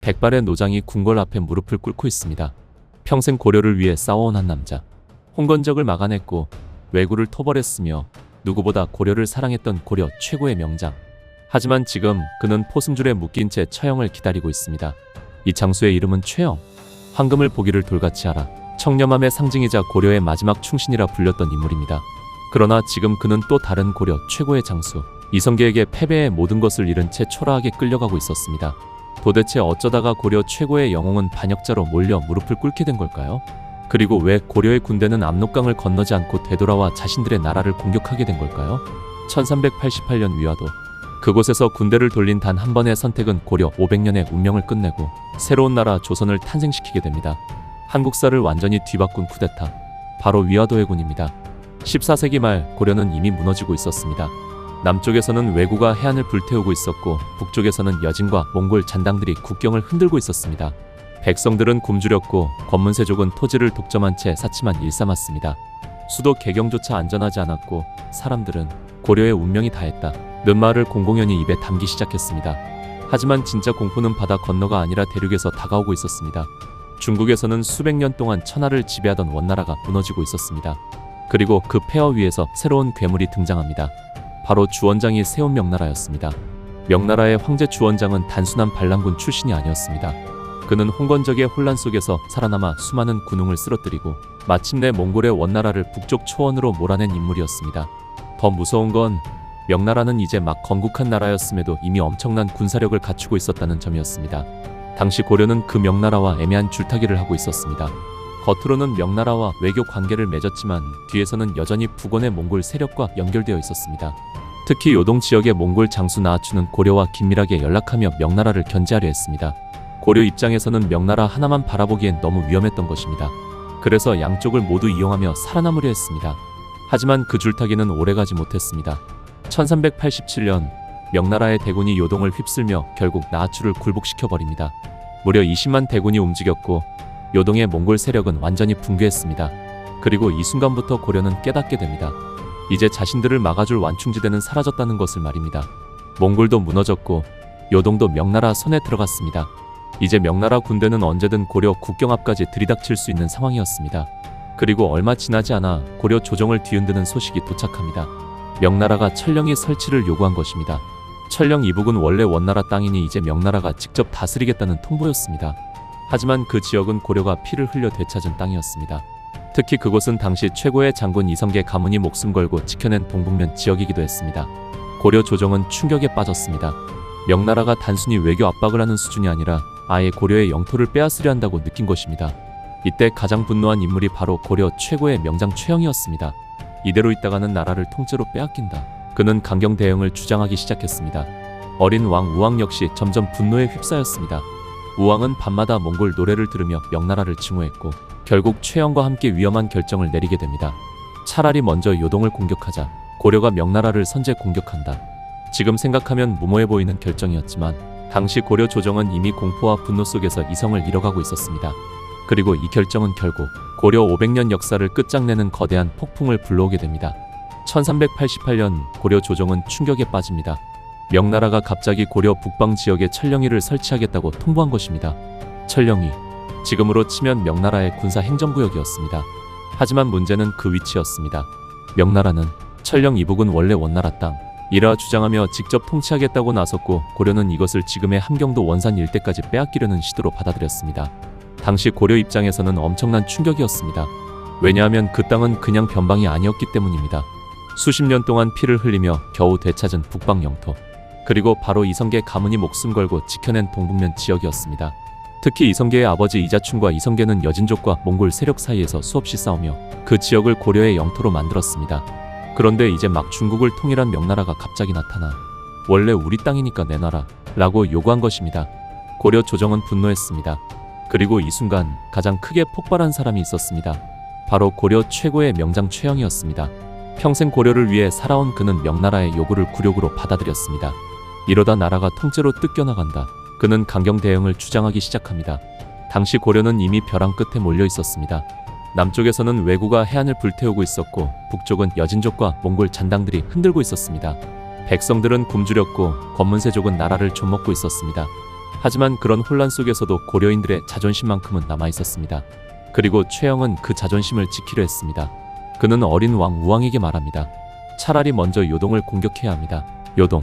백발의 노장이 궁궐 앞에 무릎을 꿇고 있습니다. 평생 고려를 위해 싸워온 한 남자. 홍건적을 막아냈고 왜구를 토벌했으며 누구보다 고려를 사랑했던 고려 최고의 명장. 하지만 지금 그는 포승줄에 묶인 채 처형을 기다리고 있습니다. 이 장수의 이름은 최영. 황금을 보기를 돌같이 하라. 청렴함의 상징이자 고려의 마지막 충신이라 불렸던 인물입니다. 그러나 지금 그는 또 다른 고려 최고의 장수 이성계에게 패배의 모든 것을 잃은 채 초라하게 끌려가고 있었습니다. 도대체 어쩌다가 고려 최고의 영웅은 반역자로 몰려 무릎을 꿇게 된 걸까요? 그리고 왜 고려의 군대는 압록강을 건너지 않고 되돌아와 자신들의 나라를 공격하게 된 걸까요? 1388년 위화도. 그곳에서 군대를 돌린 단 한 번의 선택은 고려 500년의 운명을 끝내고 새로운 나라 조선을 탄생시키게 됩니다. 한국사를 완전히 뒤바꾼 쿠데타. 바로 위화도의 군입니다. 14세기 말 고려는 이미 무너지고 있었습니다. 남쪽에서는 왜구가 해안을 불태우고 있었고 북쪽에서는 여진과 몽골 잔당들이 국경을 흔들고 있었습니다. 백성들은 굶주렸고 권문세족은 토지를 독점한 채 사치만 일삼았습니다. 수도 개경조차 안전하지 않았고 사람들은 고려의 운명이 다했다 는 말을 공공연히 입에 담기 시작했습니다. 하지만 진짜 공포는 바다 건너가 아니라 대륙에서 다가오고 있었습니다. 중국에서는 수백 년 동안 천하를 지배하던 원나라가 무너지고 있었습니다. 그리고 그 폐허 위에서 새로운 괴물이 등장합니다. 바로 주원장이 세운 명나라였습니다. 명나라의 황제 주원장은 단순한 반란군 출신이 아니었습니다. 그는 홍건적의 혼란 속에서 살아남아 수많은 군웅을 쓰러뜨리고 마침내 몽골의 원나라를 북쪽 초원으로 몰아낸 인물이었습니다. 더 무서운 건 명나라는 이제 막 건국한 나라였음에도 이미 엄청난 군사력을 갖추고 있었다는 점이었습니다. 당시 고려는 그 명나라와 애매한 줄타기를 하고 있었습니다. 겉으로는 명나라와 외교 관계를 맺었지만 뒤에서는 여전히 북원의 몽골 세력과 연결되어 있었습니다. 특히 요동 지역의 몽골 장수 나아추는 고려와 긴밀하게 연락하며 명나라를 견제하려 했습니다. 고려 입장에서는 명나라 하나만 바라보기엔 너무 위험했던 것입니다. 그래서 양쪽을 모두 이용하며 살아남으려 했습니다. 하지만 그 줄타기는 오래가지 못했습니다. 1387년 명나라의 대군이 요동을 휩쓸며 결국 나아추를 굴복시켜버립니다. 무려 20만 대군이 움직였고 요동의 몽골 세력은 완전히 붕괴했습니다. 그리고 이 순간부터 고려는 깨닫게 됩니다. 이제 자신들을 막아줄 완충지대는 사라졌다는 것을 말입니다. 몽골도 무너졌고 요동도 명나라 손에 들어갔습니다. 이제 명나라 군대는 언제든 고려 국경 앞까지 들이닥칠 수 있는 상황이었습니다. 그리고 얼마 지나지 않아 고려 조정을 뒤흔드는 소식이 도착합니다. 명나라가 천령이 설치를 요구한 것입니다. 천령 이북은 원래 원나라 땅이니 이제 명나라가 직접 다스리겠다는 통보였습니다. 하지만 그 지역은 고려가 피를 흘려 되찾은 땅이었습니다. 특히 그곳은 당시 최고의 장군 이성계 가문이 목숨 걸고 지켜낸 동북면 지역이기도 했습니다. 고려 조정은 충격에 빠졌습니다. 명나라가 단순히 외교 압박을 하는 수준이 아니라 아예 고려의 영토를 빼앗으려 한다고 느낀 것입니다. 이때 가장 분노한 인물이 바로 고려 최고의 명장 최영이었습니다. 이대로 있다가는 나라를 통째로 빼앗긴다. 그는 강경 대응을 주장하기 시작했습니다. 어린 왕 우왕 역시 점점 분노에 휩싸였습니다. 우왕은 밤마다 몽골 노래를 들으며 명나라를 증오했고 결국 최영과 함께 위험한 결정을 내리게 됩니다. 차라리 먼저 요동을 공격하자. 고려가 명나라를 선제 공격한다. 지금 생각하면 무모해 보이는 결정이었지만 당시 고려 조정은 이미 공포와 분노 속에서 이성을 잃어가고 있었습니다. 그리고 이 결정은 결국 고려 500년 역사를 끝장내는 거대한 폭풍을 불러오게 됩니다. 1388년 고려 조정은 충격에 빠집니다. 명나라가 갑자기 고려 북방 지역에 천령위를 설치하겠다고 통보한 것입니다. 천령위, 지금으로 치면 명나라의 군사 행정구역이었습니다. 하지만 문제는 그 위치였습니다. 명나라는 천령 이북은 원래 원나라 땅 이라 주장하며 직접 통치하겠다고 나섰고 고려는 이것을 지금의 함경도 원산 일대까지 빼앗기려는 시도로 받아들였습니다. 당시 고려 입장에서는 엄청난 충격이었습니다. 왜냐하면 그 땅은 그냥 변방이 아니었기 때문입니다. 수십 년 동안 피를 흘리며 겨우 되찾은 북방 영토, 그리고 바로 이성계 가문이 목숨 걸고 지켜낸 동북면 지역이었습니다. 특히 이성계의 아버지 이자춘과 이성계는 여진족과 몽골 세력 사이에서 수없이 싸우며 그 지역을 고려의 영토로 만들었습니다. 그런데 이제 막 중국을 통일한 명나라가 갑자기 나타나 원래 우리 땅이니까 내놔라 라고 요구한 것입니다. 고려 조정은 분노했습니다. 그리고 이 순간 가장 크게 폭발한 사람이 있었습니다. 바로 고려 최고의 명장 최영이었습니다. 평생 고려를 위해 살아온 그는 명나라의 요구를 굴욕으로 받아들였습니다. 이러다 나라가 통째로 뜯겨나간다. 그는 강경 대응을 주장하기 시작합니다. 당시 고려는 이미 벼랑 끝에 몰려 있었습니다. 남쪽에서는 왜구가 해안을 불태우고 있었고 북쪽은 여진족과 몽골 잔당들이 흔들고 있었습니다. 백성들은 굶주렸고 권문세족은 나라를 좀먹고 있었습니다. 하지만 그런 혼란 속에서도 고려인들의 자존심만큼은 남아 있었습니다. 그리고 최영은 그 자존심을 지키려 했습니다. 그는 어린 왕 우왕에게 말합니다. 차라리 먼저 요동을 공격해야 합니다. 요동,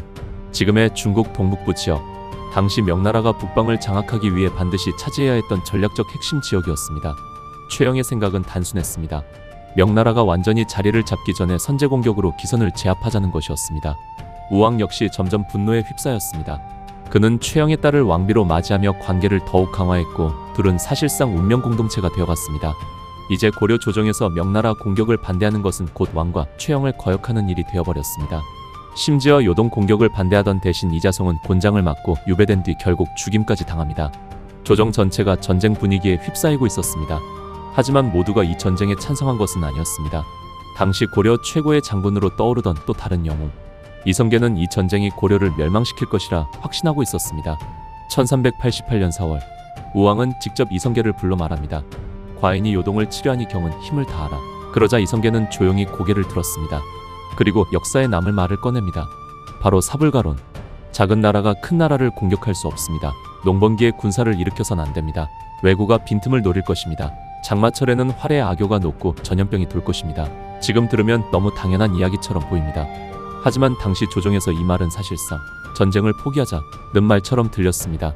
지금의 중국 동북부 지역, 당시 명나라가 북방을 장악하기 위해 반드시 차지해야 했던 전략적 핵심 지역이었습니다. 최영의 생각은 단순했습니다. 명나라가 완전히 자리를 잡기 전에 선제 공격으로 기선을 제압하자는 것이었습니다. 우왕 역시 점점 분노에 휩싸였습니다. 그는 최영의 딸을 왕비로 맞이하며 관계를 더욱 강화했고 둘은 사실상 운명 공동체가 되어갔습니다. 이제 고려 조정에서 명나라 공격을 반대하는 것은 곧 왕과 최영을 거역하는 일이 되어버렸습니다. 심지어 요동 공격을 반대하던 대신 이자송은 곤장을 맞고 유배된 뒤 결국 죽임까지 당합니다. 조정 전체가 전쟁 분위기에 휩싸이고 있었습니다. 하지만 모두가 이 전쟁에 찬성한 것은 아니었습니다. 당시 고려 최고의 장군으로 떠오르던 또 다른 영웅 이성계는 이 전쟁이 고려를 멸망시킬 것이라 확신하고 있었습니다. 1388년 4월 우왕은 직접 이성계를 불러 말합니다. 과인이 요동을 치려하니 경은 힘을 다하라. 그러자 이성계는 조용히 고개를 들었습니다. 그리고 역사에 남을 말을 꺼냅니다. 바로 사불가론. 작은 나라가 큰 나라를 공격할 수 없습니다. 농번기에 군사를 일으켜선 안 됩니다. 왜구가 빈틈을 노릴 것입니다. 장마철에는 활의 악효가 높고 전염병이 돌 것입니다. 지금 들으면 너무 당연한 이야기처럼 보입니다. 하지만 당시 조정에서 이 말은 사실상 전쟁을 포기하자는 말처럼 들렸습니다.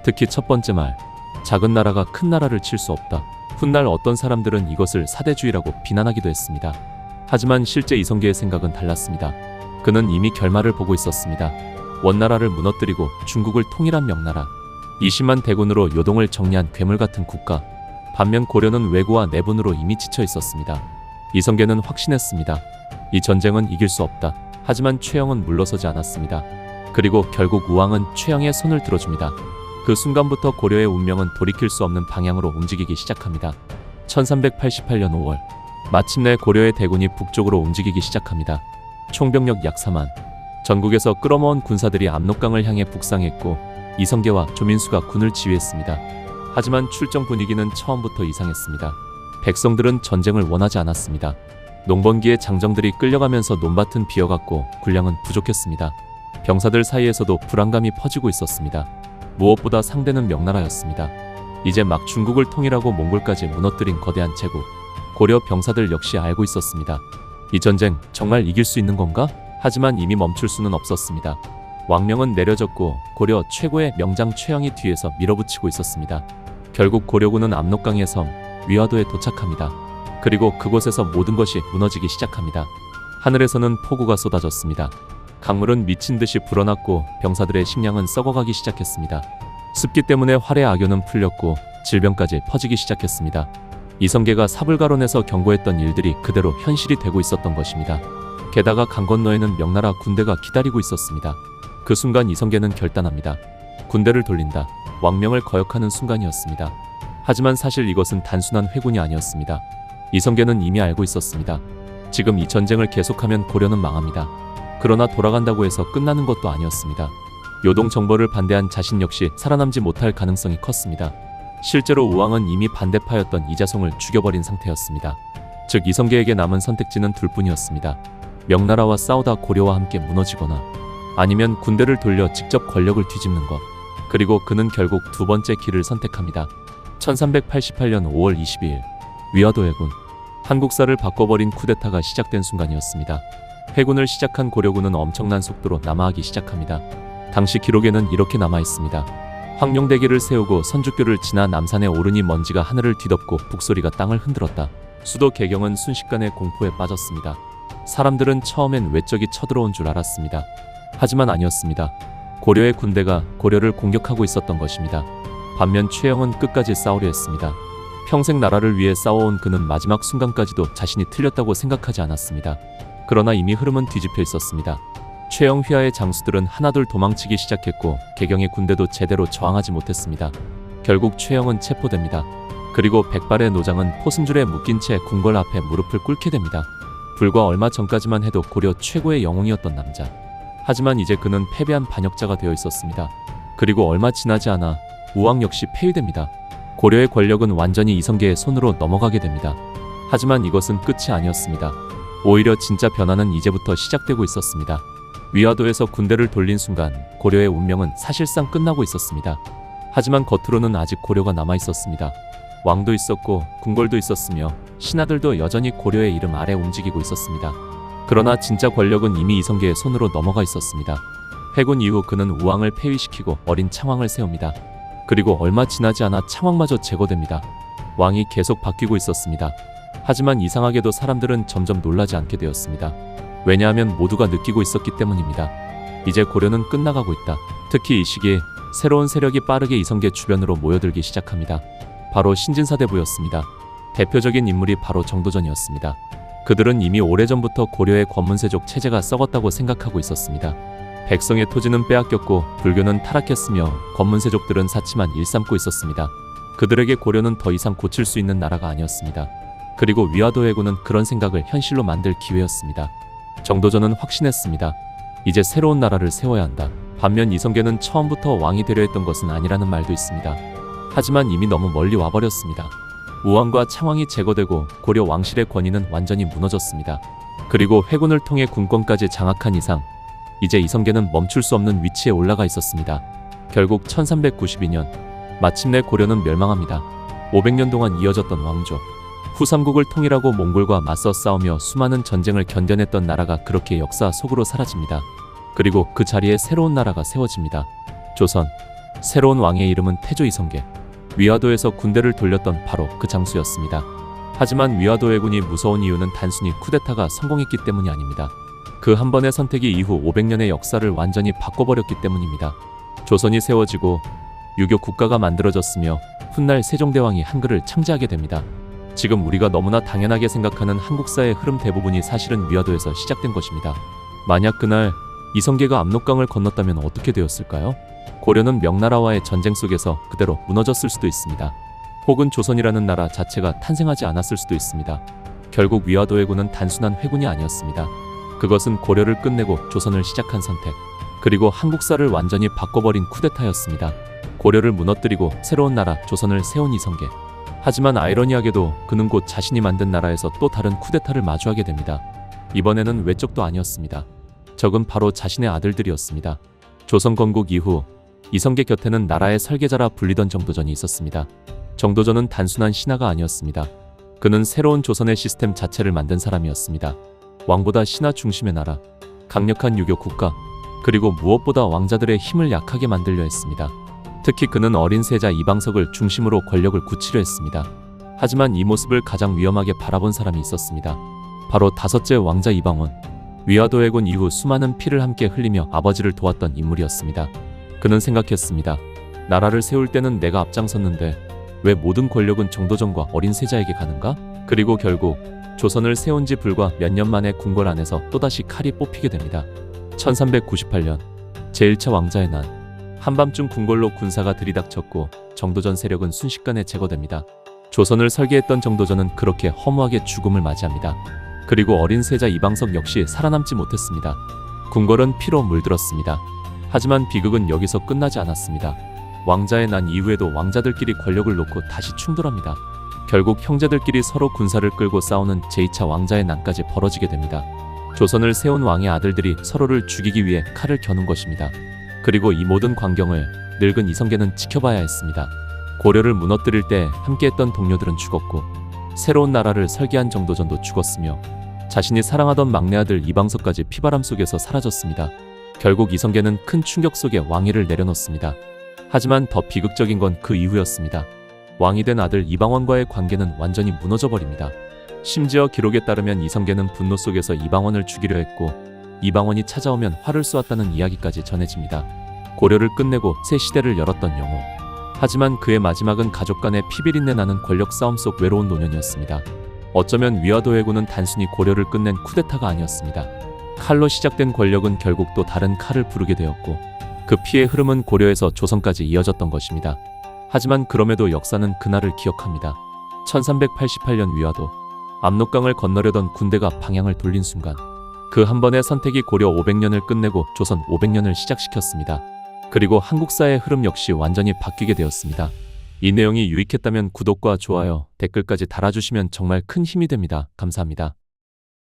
특히 첫 번째 말, 작은 나라가 큰 나라를 칠 수 없다. 훗날 어떤 사람들은 이것을 사대주의라고 비난하기도 했습니다. 하지만 실제 이성계의 생각은 달랐습니다. 그는 이미 결말을 보고 있었습니다. 원나라를 무너뜨리고 중국을 통일한 명나라, 20만 대군으로 요동을 정리한 괴물 같은 국가. 반면 고려는 왜구와 내분으로 이미 지쳐 있었습니다. 이성계는 확신했습니다. 이 전쟁은 이길 수 없다. 하지만 최영은 물러서지 않았습니다. 그리고 결국 우왕은 최영의 손을 들어줍니다. 그 순간부터 고려의 운명은 돌이킬 수 없는 방향으로 움직이기 시작합니다. 1388년 5월 마침내 고려의 대군이 북쪽으로 움직이기 시작합니다. 총병력 약 4만, 전국에서 끌어모은 군사들이 압록강을 향해 북상했고 이성계와 조민수가 군을 지휘했습니다. 하지만 출정 분위기는 처음부터 이상했습니다. 백성들은 전쟁을 원하지 않았습니다. 농번기에 장정들이 끌려가면서 논밭은 비어갔고 군량은 부족했습니다. 병사들 사이에서도 불안감이 퍼지고 있었습니다. 무엇보다 상대는 명나라였습니다. 이제 막 중국을 통일하고 몽골까지 무너뜨린 거대한 제국. 고려 병사들 역시 알고 있었습니다. 이 전쟁 정말 이길 수 있는 건가? 하지만 이미 멈출 수는 없었습니다. 왕명은 내려졌고 고려 최고의 명장 최영이 뒤에서 밀어붙이고 있었습니다. 결국 고려군은 압록강의 섬 위화도에 도착합니다. 그리고 그곳에서 모든 것이 무너지기 시작합니다. 하늘에서는 폭우가 쏟아졌습니다. 강물은 미친 듯이 불어났고 병사들의 식량은 썩어가기 시작했습니다. 습기 때문에 활의 악효는 풀렸고 질병까지 퍼지기 시작했습니다. 이성계가 사불가론에서 경고했던 일들이 그대로 현실이 되고 있었던 것입니다. 게다가 강 건너에는 명나라 군대가 기다리고 있었습니다. 그 순간 이성계는 결단합니다. 군대를 돌린다. 왕명을 거역하는 순간이었습니다. 하지만 사실 이것은 단순한 회군이 아니었습니다. 이성계는 이미 알고 있었습니다. 지금 이 전쟁을 계속하면 고려는 망합니다. 그러나 돌아간다고 해서 끝나는 것도 아니었습니다. 요동 정벌을 반대한 자신 역시 살아남지 못할 가능성이 컸습니다. 실제로 우왕은 이미 반대파였던 이자송을 죽여버린 상태였습니다. 즉 이성계에게 남은 선택지는 둘뿐이었습니다. 명나라와 싸우다 고려와 함께 무너지거나 아니면 군대를 돌려 직접 권력을 뒤집는 것. 그리고 그는 결국 두 번째 길을 선택합니다. 1388년 5월 22일 위화도 해군, 한국사를 바꿔버린 쿠데타가 시작된 순간이었습니다. 해군을 시작한 고려군은 엄청난 속도로 남하하기 시작합니다. 당시 기록에는 이렇게 남아있습니다. 황룡대기를 세우고 선주교를 지나 남산에 오르니 먼지가 하늘을 뒤덮고 북소리가 땅을 흔들었다. 수도 개경은 순식간에 공포에 빠졌습니다. 사람들은 처음엔 외적이 쳐들어온 줄 알았습니다. 하지만 아니었습니다. 고려의 군대가 고려를 공격하고 있었던 것입니다. 반면 최영은 끝까지 싸우려 했습니다. 평생 나라를 위해 싸워온 그는 마지막 순간까지도 자신이 틀렸다고 생각하지 않았습니다. 그러나 이미 흐름은 뒤집혀 있었습니다. 최영 휘하의 장수들은 하나둘 도망치기 시작했고 개경의 군대도 제대로 저항하지 못했습니다. 결국 최영은 체포됩니다. 그리고 백발의 노장은 포승줄에 묶인 채 궁궐 앞에 무릎을 꿇게 됩니다. 불과 얼마 전까지만 해도 고려 최고의 영웅이었던 남자. 하지만 이제 그는 패배한 반역자가 되어 있었습니다. 그리고 얼마 지나지 않아 우왕 역시 폐위됩니다. 고려의 권력은 완전히 이성계의 손으로 넘어가게 됩니다. 하지만 이것은 끝이 아니었습니다. 오히려 진짜 변화는 이제부터 시작되고 있었습니다. 위화도에서 군대를 돌린 순간 고려의 운명은 사실상 끝나고 있었습니다. 하지만 겉으로는 아직 고려가 남아 있었습니다. 왕도 있었고 궁궐도 있었으며 신하들도 여전히 고려의 이름 아래 움직이고 있었습니다. 그러나 진짜 권력은 이미 이성계의 손으로 넘어가 있었습니다. 회군 이후 그는 우왕을 폐위시키고 어린 창왕을 세웁니다. 그리고 얼마 지나지 않아 창왕마저 제거됩니다. 왕이 계속 바뀌고 있었습니다. 하지만 이상하게도 사람들은 점점 놀라지 않게 되었습니다. 왜냐하면 모두가 느끼고 있었기 때문입니다. 이제 고려는 끝나가고 있다. 특히 이 시기에 새로운 세력이 빠르게 이성계 주변으로 모여들기 시작합니다. 바로 신진사대부였습니다. 대표적인 인물이 바로 정도전이었습니다. 그들은 이미 오래전부터 고려의 권문세족 체제가 썩었다고 생각하고 있었습니다. 백성의 토지는 빼앗겼고 불교는 타락했으며 권문세족들은 사치만 일삼고 있었습니다. 그들에게 고려는 더 이상 고칠 수 있는 나라가 아니었습니다. 그리고 위화도 해군은 그런 생각을 현실로 만들 기회였습니다. 정도전은 확신했습니다. 이제 새로운 나라를 세워야 한다. 반면 이성계는 처음부터 왕이 되려 했던 것은 아니라는 말도 있습니다. 하지만 이미 너무 멀리 와버렸습니다. 우왕과 창왕이 제거되고 고려 왕실의 권위는 완전히 무너졌습니다. 그리고 회군을 통해 군권까지 장악한 이상 이제 이성계는 멈출 수 없는 위치에 올라가 있었습니다. 결국 1392년 마침내 고려는 멸망합니다. 500년 동안 이어졌던 왕조 후삼국을 통일하고 몽골과 맞서 싸우며 수많은 전쟁을 견뎌냈던 나라가 그렇게 역사 속으로 사라집니다. 그리고 그 자리에 새로운 나라가 세워집니다. 조선. 새로운 왕의 이름은 태조 이성계. 위화도에서 군대를 돌렸던 바로 그 장수였습니다. 하지만 위화도 해군이 무서운 이유는 단순히 쿠데타가 성공했기 때문이 아닙니다. 그 한 번의 선택이 이후 500년의 역사를 완전히 바꿔버렸기 때문입니다. 조선이 세워지고 유교 국가가 만들어졌으며 훗날 세종대왕이 한글을 창제하게 됩니다. 지금 우리가 너무나 당연하게 생각하는 한국사의 흐름 대부분이 사실은 위화도에서 시작된 것입니다. 만약 그날 이성계가 압록강을 건넜다면 어떻게 되었을까요? 고려는 명나라와의 전쟁 속에서 그대로 무너졌을 수도 있습니다. 혹은 조선이라는 나라 자체가 탄생하지 않았을 수도 있습니다. 결국 위화도 해군은 단순한 회군이 아니었습니다. 그것은 고려를 끝내고 조선을 시작한 선택, 그리고 한국사를 완전히 바꿔버린 쿠데타였습니다. 고려를 무너뜨리고 새로운 나라 조선을 세운 이성계. 하지만 아이러니하게도 그는 곧 자신이 만든 나라에서 또 다른 쿠데타를 마주하게 됩니다. 이번에는 외적도 아니었습니다. 적은 바로 자신의 아들들이었습니다. 조선 건국 이후 이성계 곁에는 나라의 설계자라 불리던 정도전이 있었습니다. 정도전은 단순한 신하가 아니었습니다. 그는 새로운 조선의 시스템 자체를 만든 사람이었습니다. 왕보다 신하 중심의 나라, 강력한 유교 국가, 그리고 무엇보다 왕자들의 힘을 약하게 만들려 했습니다. 특히 그는 어린 세자 이방석을 중심으로 권력을 굳히려 했습니다. 하지만 이 모습을 가장 위험하게 바라본 사람이 있었습니다. 바로 다섯째 왕자 이방원. 위화도 해군 이후 수많은 피를 함께 흘리며 아버지를 도왔던 인물이었습니다. 그는 생각했습니다. 나라를 세울 때는 내가 앞장섰는데 왜 모든 권력은 정도전과 어린 세자에게 가는가? 그리고 결국 조선을 세운 지 불과 몇 년 만에 궁궐 안에서 또다시 칼이 뽑히게 됩니다. 1398년 제1차 왕자의 난. 한밤중 궁궐로 군사가 들이닥쳤고 정도전 세력은 순식간에 제거됩니다. 조선을 설계했던 정도전은 그렇게 허무하게 죽음을 맞이합니다. 그리고 어린 세자 이방석 역시 살아남지 못했습니다. 궁궐은 피로 물들었습니다. 하지만 비극은 여기서 끝나지 않았습니다. 왕자의 난 이후에도 왕자들끼리 권력을 놓고 다시 충돌합니다. 결국 형제들끼리 서로 군사를 끌고 싸우는 제2차 왕자의 난까지 벌어지게 됩니다. 조선을 세운 왕의 아들들이 서로를 죽이기 위해 칼을 겨눈 것입니다. 그리고 이 모든 광경을 늙은 이성계는 지켜봐야 했습니다. 고려를 무너뜨릴 때 함께했던 동료들은 죽었고 새로운 나라를 설계한 정도전도 죽었으며 자신이 사랑하던 막내 아들 이방석까지 피바람 속에서 사라졌습니다. 결국 이성계는 큰 충격 속에 왕위를 내려놓습니다. 하지만 더 비극적인 건 그 이후였습니다. 왕이 된 아들 이방원과의 관계는 완전히 무너져버립니다. 심지어 기록에 따르면 이성계는 분노 속에서 이방원을 죽이려 했고 이방원이 찾아오면 활을 쏘았다는 이야기까지 전해집니다. 고려를 끝내고 새 시대를 열었던 영호. 하지만 그의 마지막은 가족 간의 피비린내 나는 권력 싸움 속 외로운 노년이었습니다. 어쩌면 위화도 해군은 단순히 고려를 끝낸 쿠데타가 아니었습니다. 칼로 시작된 권력은 결국 또 다른 칼을 부르게 되었고 그 피의 흐름은 고려에서 조선까지 이어졌던 것입니다. 하지만 그럼에도 역사는 그날을 기억합니다. 1388년 위화도. 압록강을 건너려던 군대가 방향을 돌린 순간 그 한 번의 선택이 고려 500년을 끝내고 조선 500년을 시작시켰습니다. 그리고 한국사의 흐름 역시 완전히 바뀌게 되었습니다. 이 내용이 유익했다면 구독과 좋아요, 댓글까지 달아주시면 정말 큰 힘이 됩니다. 감사합니다.